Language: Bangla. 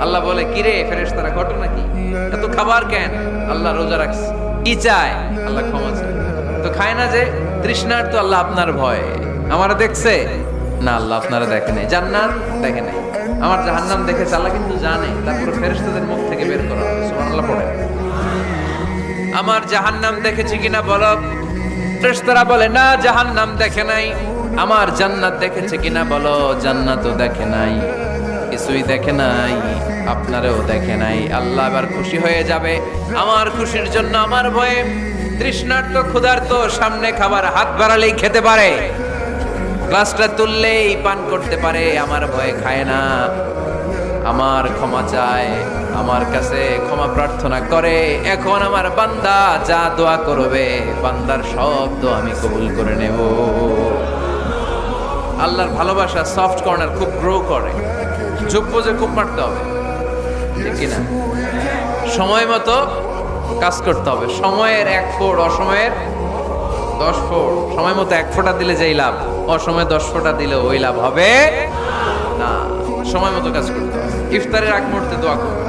আল্লাহ বলে, কিরে ফেরেশতারা, ঘটনা কি? এত খাবার কেন? আল্লাহ রোজা রাখছে। কি চায়? আল্লাহ ক্ষমা চায়। তো খায় না যে তৃষ্ণার, তো আল্লাহ আপনার ভয়। আমারা দেখছে না, আল্লাহ আপনারা দেখে নাই। জান্নাত দেখে নাই, আমার জাহান্নাম দেখেছে আল্লাহ কিন্তু জানে। তারপরে ফেরেশতাদের মুখ থেকে বের করা হবে। সুবহানাল্লাহ পড়ে। আমার জাহান্নাম দেখেছি কিনা বলো। ফেরেশতারা বলে, না জাহান্নাম দেখে নাই। আমার জান্নাত দেখেছে কিনা বলো। জান্নাতও দেখে নাই, কিছুই দেখে নাই, আপনারেও দেখে নাই। আল্লাহ এবার খুশি হয়ে যাবে। আমার খুশির জন্য আমার ভয়ে তৃষ্ণার্ত ক্ষুধার্ত সামনে খাবার হাত বাড়ালেই খেতে পারে, গ্লাসটা তুললেই পান করতে পারে, আমার ভয়ে খায় না। আমার ক্ষমা চায়, আমার কাছে ক্ষমা প্রার্থনা করে। এখন আমার বান্দা যা দোয়া করবে, বান্দার সব দোয়া আমি কবুল করে নেব। আল্লাহর ভালোবাসা সফট কর্নার খুব গ্রো করে। যোগ্য যে খুব মারতে হবে, ঠিক কিনা? সময় মতো কাজ করতে হবে। সময়ের 1 ফোঁট, অসময়ের 10 ফোঁট। সময় মতো 1 ফোঁটা দিলে যেই লাভ, অসময়ে 10 ফোঁটা দিলে ওই লাভ হবে না। সময় মতো কাজ করতে হবে। ইফতারের আগ মুহূর্তে দোয়া করবে।